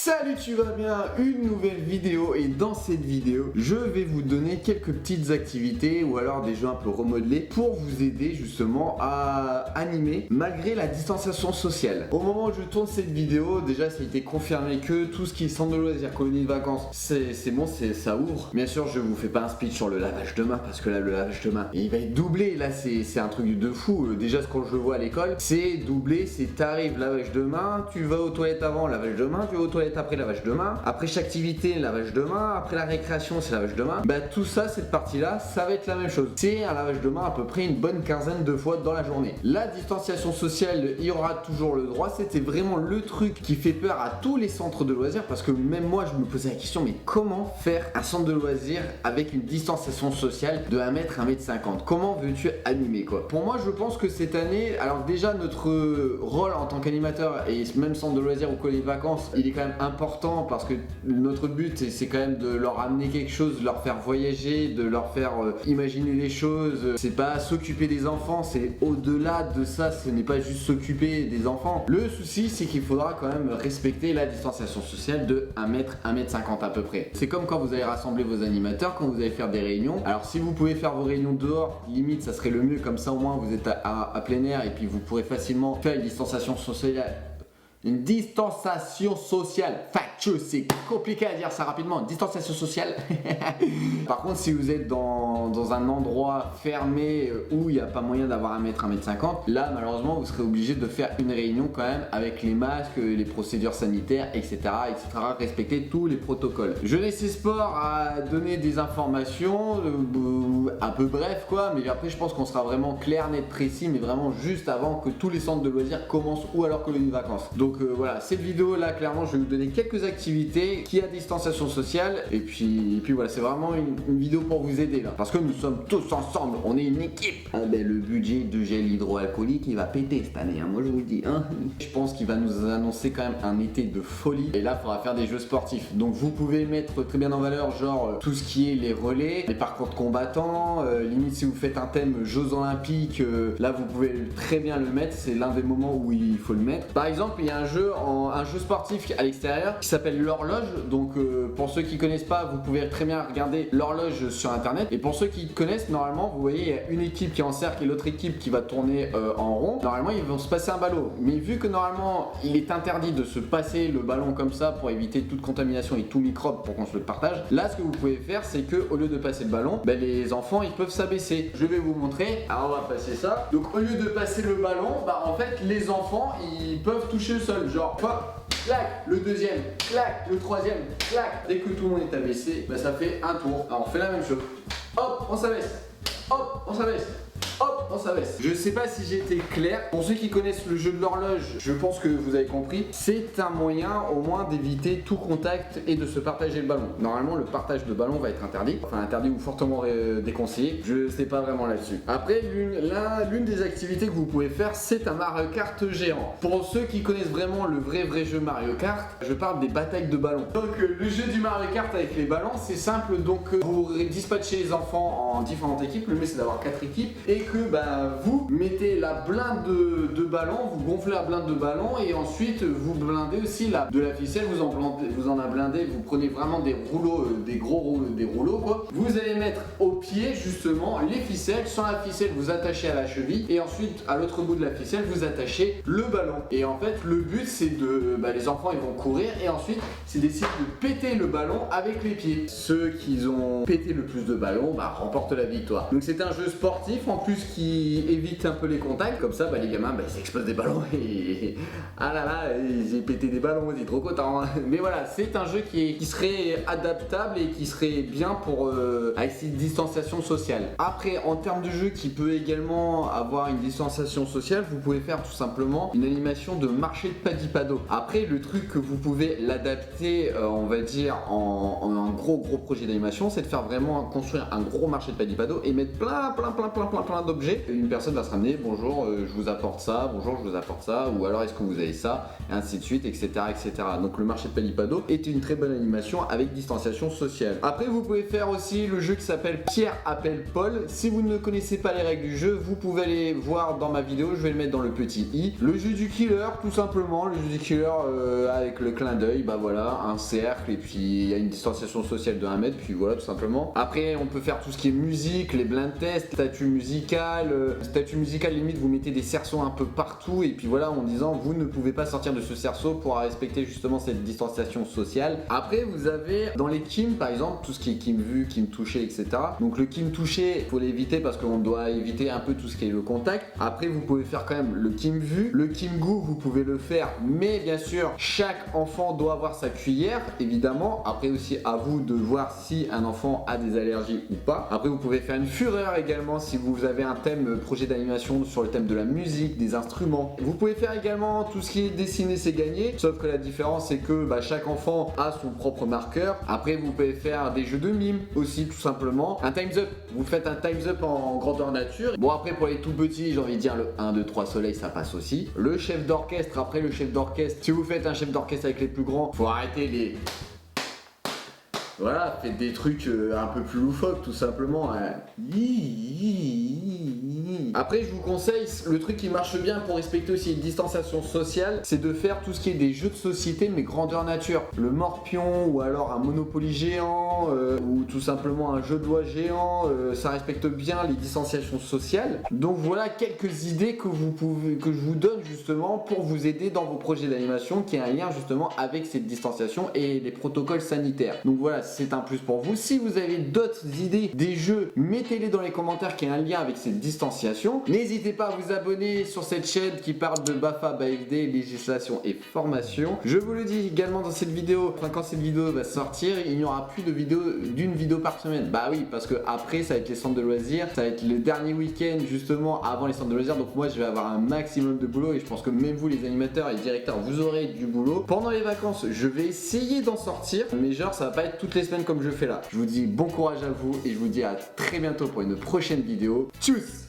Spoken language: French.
Salut, tu vas bien? Une nouvelle vidéo, et dans cette vidéo je vais vous donner quelques petites activités ou alors des jeux un peu remodelés pour vous aider justement à animer malgré la distanciation sociale. Au moment où je tourne cette vidéo, déjà ça a été confirmé que tout ce qui est centre de loisirs, colonie de vacances, c'est bon, ça ouvre. Bien sûr, je vous fais pas un speech sur le lavage de main parce que là le lavage de main il va être doublé. Là c'est un truc de fou. Déjà ce que je vois à l'école, c'est doublé, c'est t'arrives, lavage de main, tu vas aux toilettes avant, lavage de main, tu vas aux toilettes après, lavage de main, après chaque activité, lavage de main, après la récréation, c'est lavage de main. Bah tout ça, cette partie-là, ça va être la même chose. C'est un lavage de main à peu près une bonne quinzaine de fois dans la journée. La distanciation sociale, il y aura toujours le droit. C'était vraiment le truc qui fait peur à tous les centres de loisirs parce que même moi, je me posais la question, mais comment faire un centre de loisirs avec une distanciation sociale de 1 mètre, 1 mètre 50? Comment veux-tu animer quoi? Pour moi, je pense que cette année, alors déjà notre rôle en tant qu'animateur et même centre de loisirs ou colonie de vacances, il est quand même important parce que notre but c'est quand même de leur amener quelque chose, de leur faire voyager, de leur faire imaginer les choses. C'est pas s'occuper des enfants, c'est au-delà de ça, ce n'est pas juste s'occuper des enfants. Le souci c'est qu'il faudra quand même respecter la distanciation sociale de 1 mètre, 1 mètre 50 à peu près. C'est comme quand vous allez rassembler vos animateurs, quand vous allez faire des réunions. Alors si vous pouvez faire vos réunions dehors, limite ça serait le mieux, comme ça au moins vous êtes à plein air et puis vous pourrez facilement faire une distanciation sociale. Une distanciation sociale. Factueux, c'est compliqué à dire ça rapidement. Distanciation sociale. Par contre, si vous êtes dans un endroit fermé où il n'y a pas moyen d'avoir 1 mètre, 1 mètre 50, là malheureusement vous serez obligé de faire une réunion quand même avec les masques, les procédures sanitaires, etc. etc. Respecter tous les protocoles. Jeunesse et Sport a donné des informations un peu bref quoi, mais après je pense qu'on sera vraiment clair, net, précis, mais vraiment juste avant que tous les centres de loisirs commencent ou alors colonie de vacances. Donc voilà, cette vidéo là clairement je vais vous donner quelques activités qui a distanciation sociale et puis voilà, c'est vraiment une vidéo pour vous aider là parce que nous sommes tous ensemble, on est une équipe. Ah ben, le budget de gel hydroalcoolique il va péter cette année, hein, moi je vous le dis hein. Je pense qu'il va nous annoncer quand même un été de folie et là il faudra faire des jeux sportifs, donc vous pouvez mettre très bien en valeur genre tout ce qui est les relais, les parcours de combattants, limite si vous faites un thème Jeux Olympiques, là vous pouvez très bien le mettre, c'est l'un des moments où il faut le mettre. Par exemple il y a un jeu sportif à l'extérieur qui s'appelle l'horloge, donc pour ceux qui connaissent pas vous pouvez très bien regarder l'horloge sur internet, et pour ceux qui connaissent, normalement vous voyez il y a une équipe qui est en cercle et l'autre équipe qui va tourner en rond. Normalement ils vont se passer un ballon, mais vu que normalement il est interdit de se passer le ballon comme ça pour éviter toute contamination et tout microbe pour qu'on se le partage, là ce que vous pouvez faire c'est que au lieu de passer le ballon, ben, les enfants ils peuvent s'abaisser. Je vais vous montrer, alors on va passer ça. Donc au lieu de passer le ballon, bah en fait les enfants ils peuvent toucher le sol, genre hop, clac, le deuxième, clac, le troisième, clac. Dès que tout le monde est abaissé, bah ça fait un tour. Alors on fait la même chose. Hop, on s'abaisse. Hop, on s'abaisse. Hop, on s'abaisse. Je sais pas si j'ai été clair. Pour ceux qui connaissent le jeu de l'horloge, je pense que vous avez compris. C'est un moyen au moins d'éviter tout contact et de se partager le ballon. Normalement, le partage de ballon va être interdit. Enfin, interdit ou fortement déconseillé. Je sais pas vraiment là-dessus. Après, l'une des activités que vous pouvez faire, c'est un Mario Kart géant. Pour ceux qui connaissent vraiment le vrai jeu Mario Kart, je parle des batailles de ballons. Donc, le jeu du Mario Kart avec les ballons, c'est simple. Donc, vous dispatchez les enfants en différentes équipes. Le mieux, c'est d'avoir 4 équipes. Et que vous mettez la blinde de ballon, vous gonflez la blinde de ballon et ensuite vous blindez aussi de la ficelle, vous en a blindé, vous prenez vraiment des rouleaux, des rouleaux quoi. Vous allez mettre au pied justement les ficelles, sans la ficelle vous attachez à la cheville et ensuite à l'autre bout de la ficelle vous attachez le ballon. Et en fait le but c'est les enfants ils vont courir et ensuite c'est d'essayer de péter le ballon avec les pieds. Ceux qui ont pété le plus de ballons remportent la victoire. Donc c'est un jeu sportif en plus qui évite un peu les contacts, comme ça les gamins ils s'explosent des ballons et ah là là j'ai pété des ballons, c'est trop content hein. Mais voilà, c'est un jeu qui serait adaptable et qui serait bien pour avec cette distanciation sociale. Après en termes de jeu qui peut également avoir une distanciation sociale, vous pouvez faire tout simplement une animation de marché de padipado. Après le truc que vous pouvez l'adapter on va dire en un gros projet d'animation, c'est de faire vraiment construire un gros marché de padipado et mettre plein d'objets. Une personne va se ramener, bonjour, je vous apporte ça, bonjour, je vous apporte ça, ou alors est-ce que vous avez ça, et ainsi de suite, etc., etc. Donc le marché de Palipado est une très bonne animation avec distanciation sociale. Après, vous pouvez faire aussi le jeu qui s'appelle Pierre appelle Paul. Si vous ne connaissez pas les règles du jeu, vous pouvez aller voir dans ma vidéo, je vais le mettre dans le petit i. Le jeu du killer, tout simplement, le jeu du killer avec le clin d'œil, bah voilà, un cercle, et puis il y a une distanciation sociale de 1 mètre, puis voilà, tout simplement. Après, on peut faire tout ce qui est musique, les blind tests, statut musical, limite vous mettez des cerceaux un peu partout, et puis voilà, en disant vous ne pouvez pas sortir de ce cerceau pour respecter justement cette distanciation sociale. Après, vous avez dans les Kim, par exemple, tout ce qui est Kim vu, Kim touché, etc. Donc le Kim touché, faut l'éviter parce qu'on doit éviter un peu tout ce qui est le contact. Après, vous pouvez faire quand même le Kim vu, le Kim goût, vous pouvez le faire, mais bien sûr, chaque enfant doit avoir sa cuillère, évidemment. Après aussi, à vous de voir si un enfant a des allergies ou pas. Après, vous pouvez faire une fureur également si vous avez un thème projet d'animation sur le thème de la musique, des instruments. Vous pouvez faire également tout ce qui est dessiner, c'est gagné. Sauf que la différence, c'est que chaque enfant a son propre marqueur. Après, vous pouvez faire des jeux de mime aussi, tout simplement. Un time's up, vous faites un time's up en grandeur nature. Bon, après, pour les tout petits, j'ai envie de dire le 1, 2, 3 soleil, ça passe aussi. Le chef d'orchestre, après le chef d'orchestre, si vous faites un chef d'orchestre avec les plus grands, faut arrêter les... Voilà, faites des trucs un peu plus loufoques, tout simplement. Après, je vous conseille, le truc qui marche bien pour respecter aussi une distanciation sociale, c'est de faire tout ce qui est des jeux de société, mais grandeur nature. Le morpion, ou alors un Monopoly géant, ou tout simplement un jeu de doigts géant, ça respecte bien les distanciations sociales. Donc voilà quelques idées que je vous donne justement pour vous aider dans vos projets d'animation, qui a un lien justement avec cette distanciation et les protocoles sanitaires. Donc voilà, c'est un plus pour vous. Si vous avez d'autres idées, des jeux, mettez-les dans les commentaires qui a un lien avec cette distanciation. N'hésitez pas à vous abonner sur cette chaîne qui parle de BAFA, BAFD, législation et formation. Je vous le dis également dans cette vidéo, quand cette vidéo va sortir, il n'y aura plus de d'une vidéo par semaine. Bah oui, parce que après ça va être les centres de loisirs, ça va être le dernier week-end justement avant les centres de loisirs. Donc moi je vais avoir un maximum de boulot et je pense que même vous les animateurs et les directeurs, vous aurez du boulot. Pendant les vacances, je vais essayer d'en sortir, mais genre ça va pas être toutes les semaines comme je fais là. Je vous dis bon courage à vous et je vous dis à très bientôt pour une prochaine vidéo. Tchuss!